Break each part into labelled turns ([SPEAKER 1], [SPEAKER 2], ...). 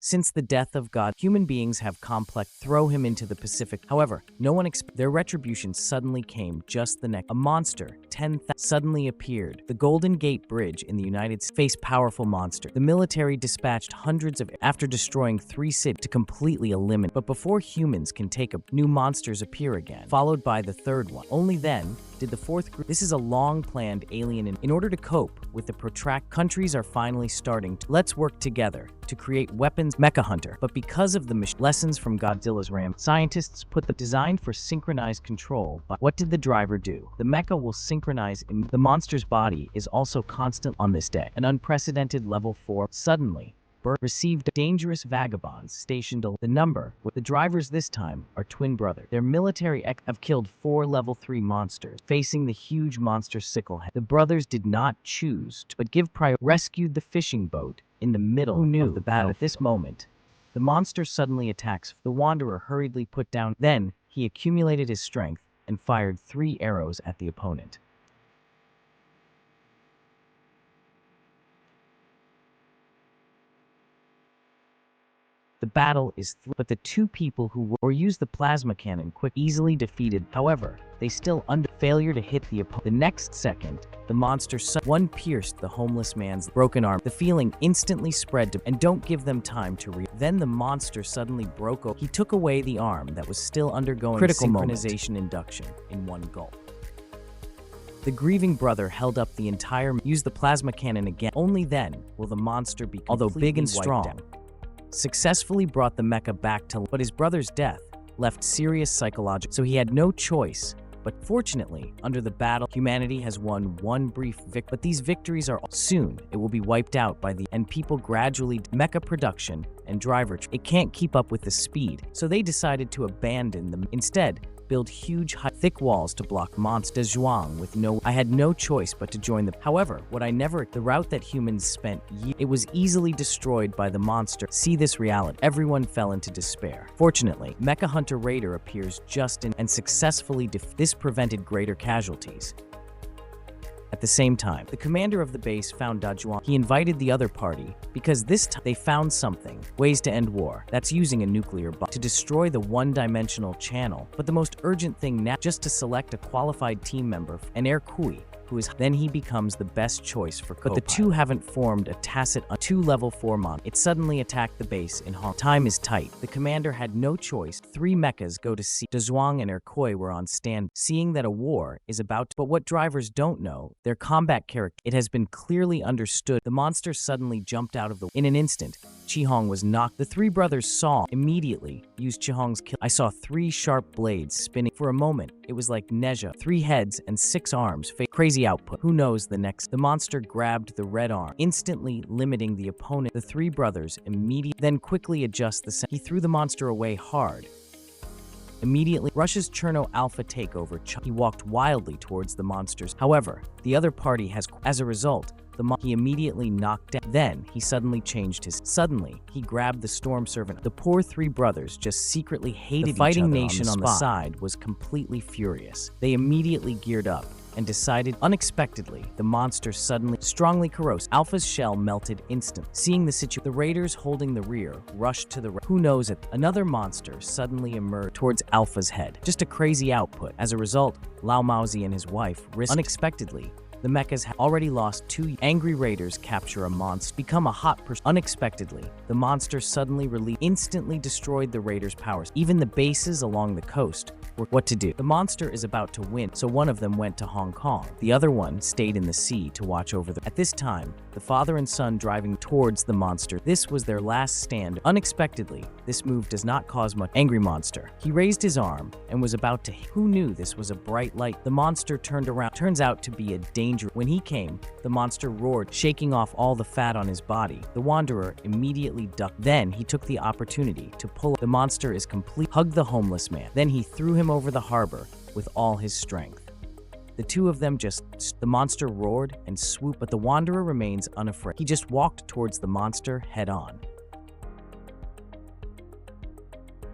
[SPEAKER 1] Since the death of God, human beings have complex throw him into the Pacific. However, no one their retribution suddenly came just the next. A monster, 10,000, suddenly appeared. The Golden Gate Bridge in the United States faced powerful monster. The military dispatched hundreds of after destroying 3 cities to completely eliminate. But before humans can take a new monsters appear again, followed by the third one. Only then did the fourth group. This is a long-planned alien. In order to cope with the protract, countries are finally starting to let's work together to create weapons. Mecha Hunter. But because of the lessons from Godzilla's ram, scientists put the designed for synchronized control. But what did the driver do? The mecha will synchronize in the monster's body is also constant on this day. An unprecedented level 4. Suddenly, Bert received dangerous vagabonds stationed. The number with the drivers this time are twin brothers. Their military have killed 4 level 3 monsters, facing the huge monster Sicklehead. The brothers did not choose to, but give priority. Rescued the fishing boat in the middle of the battle. At this moment, the monster suddenly attacks. The Wanderer hurriedly put down. Then he accumulated his strength and fired 3 arrows at the opponent. The battle is but the 2 people who or use the plasma cannon easily defeated. However, they still under failure to hit the opponent. The next second, the monster one pierced the homeless man's broken arm. The feeling instantly spread to and don't give them time to Then the monster suddenly broke open. He took away the arm that was still undergoing critical synchronization induction in one gulp. The grieving brother held up the entire used the plasma cannon again. Only then will the monster be although big and strong. Successfully brought the mecha back to but his brother's death left serious psychological so he had no choice. But fortunately, under the battle, humanity has won one brief victory. But these victories are soon it will be wiped out by the and people gradually mecha production and driver. It can't keep up with the speed, so they decided to abandon them. Instead, build huge thick walls to block monster Zhuang with no I had no choice but to join them. However, what I never the route that humans spent it was easily destroyed by the monster. See this reality. Everyone fell into despair. Fortunately, Mecha Hunter Raider appears just in and successfully this prevented greater casualties. At the same time, the commander of the base found Dajuan. He invited the other party because this time they found something. Ways to end war. That's using a nuclear bomb to destroy the one-dimensional channel. But the most urgent thing now just to select a qualified team member, an Air Kui, who is then he becomes the best choice for co-pilot. But the 2 haven't formed a tacit 2 level 4 mon. It suddenly attacked the base in Hong. Time is tight. The commander had no choice. 3 mechas go to see. Dazhuang and Erkoi were on stand, seeing that a war is about to, but what drivers don't know, their combat character. It has been clearly understood. The monster suddenly jumped out of the in an instant. Qihong was knocked. The 3 brothers saw immediately used Qihong's kill. I saw 3 sharp blades spinning. For a moment, it was like Neja. 3 heads and 6 arms. Crazy output. Who knows the next? The monster grabbed the red arm, instantly limiting the opponent. The 3 brothers immediately then quickly adjust the he threw the monster away hard. Immediately, Russia's Cherno Alpha takeover. He walked wildly towards the monsters. However, the other party has as a result, he immediately knocked down. Then, he suddenly changed his. Suddenly, he grabbed the Storm Servant. The poor 3 brothers just secretly hated the fighting nation on the side was completely furious. They immediately geared up and decided unexpectedly the monster suddenly strongly corrosive. Alpha's shell melted instant. Seeing the situation, the raiders holding the rear rushed to the who knows it. Another monster suddenly emerged towards Alpha's head. Just a crazy output. As a result, Lao Maozi and his wife risked unexpectedly. The mechas have already lost 2 angry raiders capture a monster, become a hot person. Unexpectedly, the monster suddenly instantly destroyed the raiders' powers. Even the bases along the coast were what to do. The monster is about to win, so one of them went to Hong Kong. The other one stayed in the sea to watch over them. At this time, the father and son driving towards the monster. This was their last stand. Unexpectedly, this move does not cause much. Angry monster. He raised his arm and was about to who knew this was a bright light? The monster turned around. Turns out to be a danger. When he came, the monster roared, shaking off all the fat on his body. The Wanderer immediately ducked. Then he took the opportunity to pull. The monster is complete. Hugged the homeless man. Then he threw him over the harbor with all his strength. The 2 of them the monster roared and swooped, but the Wanderer remains unafraid. He just walked towards the monster head on.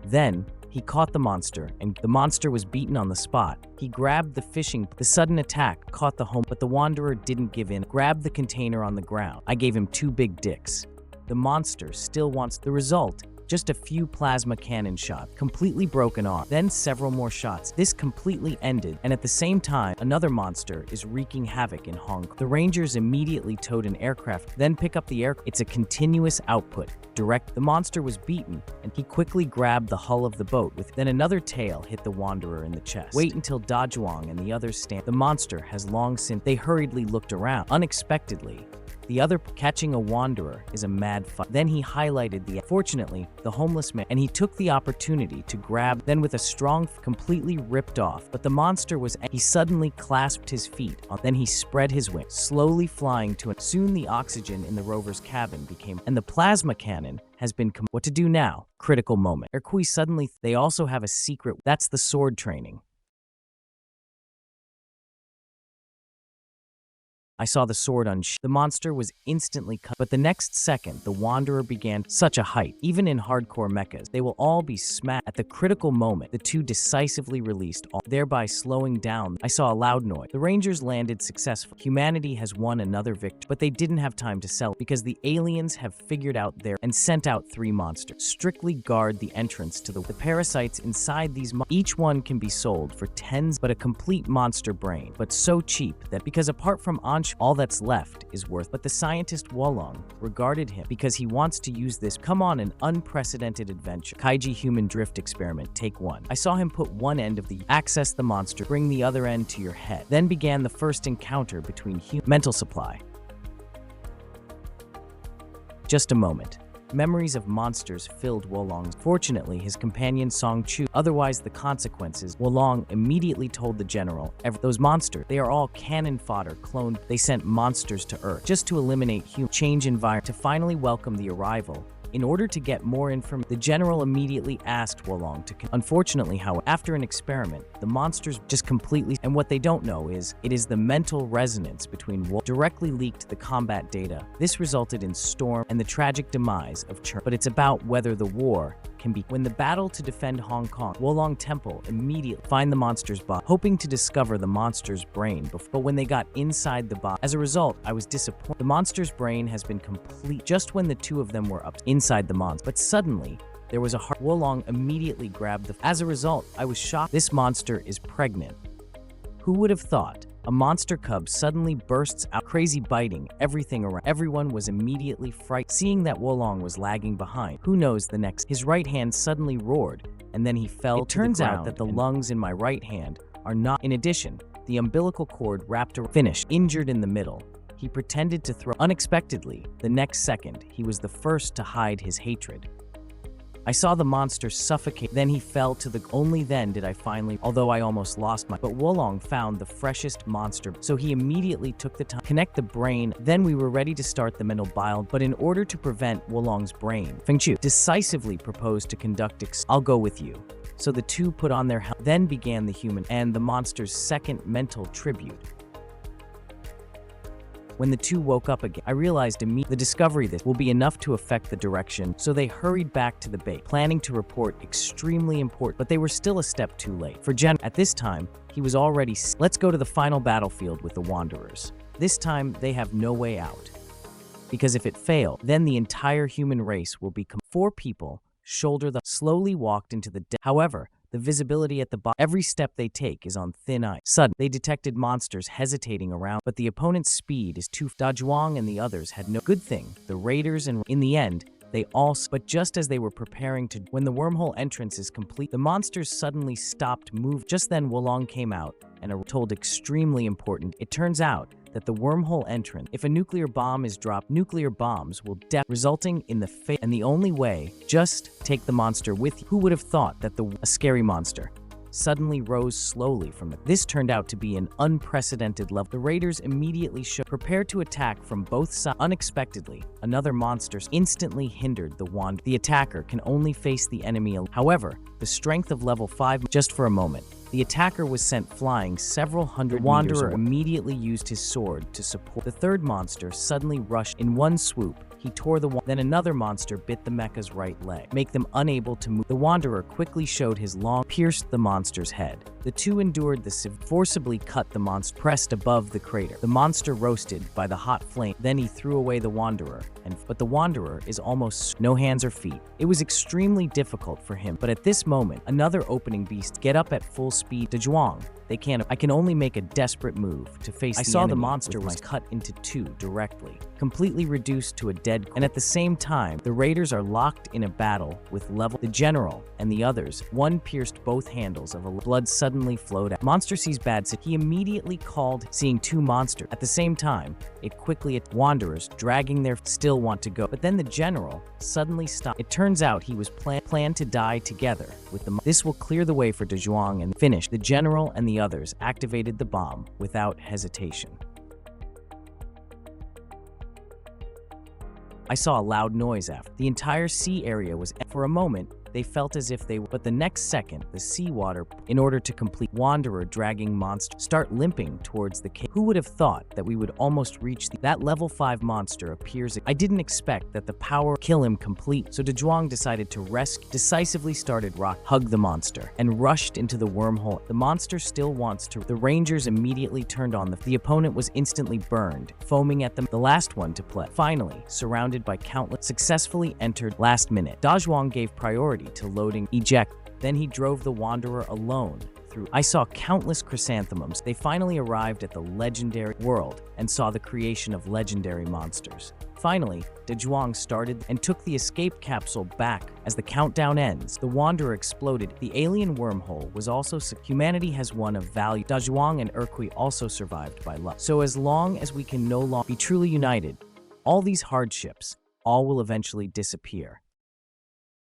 [SPEAKER 1] Then, he caught the monster, and the monster was beaten on the spot. He grabbed the fishing. The sudden attack caught the home, but the Wanderer didn't give in. Grabbed the container on the ground. I gave him 2 big dicks. The monster still wants the result. Just a few plasma cannon shots, completely broken off, then several more shots. This completely ended, and at the same time, another monster is wreaking havoc in Hong Kong. The Rangers immediately towed an aircraft, then pick up the aircraft. It's a continuous output. The monster was beaten, and he quickly grabbed the hull of the boat then another tail hit the Wanderer in the chest. Wait until Da Zhuang and the others stand. The monster has long since. They hurriedly looked around. Unexpectedly, the other catching a Wanderer is a mad fight. Then he highlighted fortunately, the homeless man, and he took the opportunity to grab, then with a strong, completely ripped off. But the monster he suddenly clasped his feet, then he spread his wings, slowly flying to it. Soon the oxygen in the rover's cabin and the plasma cannon has been what to do now? Critical moment. Erqui suddenly, they also have a secret, that's the sword training. I saw the sword The monster was instantly cut, but the next second, the Wanderer began such a height. Even in hardcore mechas, they will all be smashed. At the critical moment, the two decisively released thereby slowing down. I saw a loud noise. The Rangers landed successfully. Humanity has won another victory, but they didn't have time to sell because the aliens have figured out and sent out 3 monsters. Strictly guard the entrance to the parasites inside these each one can be sold for tens, but a complete monster brain, but so cheap that because apart from all that's left is worth. But the scientist Wolong regarded him because he wants to use this. Come on, an unprecedented adventure. Kaiji human drift experiment, take 1. I saw him put one end of access the monster, bring the other end to your head. Then began the first encounter between mental supply. Just a moment. Memories of monsters filled Wolong's. Fortunately, his companion Song Chu, otherwise the consequences. Wolong immediately told the general, those monsters, they are all cannon fodder cloned. They sent monsters to Earth just to eliminate change environment to finally welcome the arrival. In order to get more information, the general immediately asked Wolong to unfortunately, however, after an experiment, the monsters just completely, and what they don't know is, it is the mental resonance between directly leaked the combat data. This resulted in Storm and the tragic demise of Chern. But it's about whether the war can be. When the battle to defend Hong Kong, Wolong Temple immediately find the monster's body, hoping to discover the monster's brain. But when they got inside the body, as a result, I was disappointed. The monster's brain has been complete just when the two of them were up inside the monster. But suddenly, there was a heart. Wolong immediately grabbed as a result, I was shocked. This monster is pregnant. Who would have thought? A monster cub suddenly bursts out, crazy biting everything around. Everyone was immediately frightened, seeing that Wolong was lagging behind. Who knows the next? His right hand suddenly roared, and then he fell. It turns out that the lungs in my right hand are not. In addition, the umbilical cord wrapped around. Finished, injured in the middle. He pretended to throw. Unexpectedly, the next second, he was the first to hide his hatred. I saw the monster suffocate, then he fell to the. Only then did I finally, although I almost lost my. But Wolong found the freshest monster, so he immediately took the time to connect the brain. Then we were ready to start the mental bile, but in order to prevent Wolong's brain, Feng Chu decisively proposed to conduct. I'll go with you. So the two put on their helmets. Then began the human and the monster's second mental tribute. When the two woke up again, I realized immediately the discovery this will be enough to affect the direction, so they hurried back to the base, planning to report extremely important, but they were still a step too late. For Gen, at this time, he was already. Let's go to the final battlefield with the Wanderers. This time, they have no way out. Because if it failed, then the entire human race will become. 4 people slowly walked into the However, the visibility at the bottom, every step they take is on thin ice. Suddenly, they detected monsters hesitating around, but the opponent's speed is too. Da Zhuang and the others had no. Good thing, the raiders and in the end, they all. But just as they were preparing to, when the wormhole entrance is complete, the monsters suddenly stopped moving. Just then, Wolong came out and told extremely important. It turns out that the wormhole entrance, if a nuclear bomb is dropped, nuclear bombs will resulting in the fate. And the only way, just take the monster with you. Who would have thought that a scary monster suddenly rose slowly from the. This turned out to be an unprecedented level. The raiders immediately prepared to attack from both sides. Unexpectedly, another monster instantly hindered the wand. The attacker can only face the enemy. However, the strength of level 5. Just for a moment, the attacker was sent flying several hundred. The Wanderer immediately used his sword to support. The third monster suddenly rushed in one swoop. He tore then another monster bit the mecha's right leg, make them unable to move. The Wanderer quickly showed his long, pierced the monster's head. The two endured the forcibly cut the monster pressed above the crater. The monster roasted by the hot flame. Then he threw away the Wanderer, but the Wanderer is almost no hands or feet. It was extremely difficult for him, but at this moment, another opening beast get up at full speed. De Zhuang, I can only make a desperate move to face the enemy. I saw the monster was cut into two directly, completely reduced to a dead, and at the same time, the raiders are locked in a battle with the general and the others. One pierced both handles of blood suddenly flowed out. Monster sees bad, so he immediately called, seeing two monsters. At the same time, it quickly Wanderers dragging their still want to go, but then the general suddenly stopped. It turns out he was planned to die together with the. This will clear the way for De Zhuang and finish. The general and the others activated the bomb without hesitation. I saw a loud noise after. The entire sea area was. For a moment, they felt as if they were, but the next second, the seawater, in order to complete Wanderer dragging monster, start limping towards the cave. Who would have thought that we would almost reach that level 5 monster appears. I didn't expect that the power kill him complete, so De Zhuang decided to decisively started hug the monster, and rushed into the wormhole. The monster still wants to. The Rangers immediately turned on the opponent was instantly burned, foaming at them. The last one to play. Finally, surrounded by countless, successfully entered last minute. De Zhuang gave priority to loading eject. Then he drove the Wanderer alone through. I saw countless chrysanthemums. They finally arrived at the legendary world and saw the creation of legendary monsters. Finally, De Zhuang started and took the escape capsule back. As the countdown ends, the Wanderer exploded. The alien wormhole was also humanity has won of value. De Zhuang and Erqui also survived by luck. So as long as we can no longer be truly united, all these hardships, all will eventually disappear.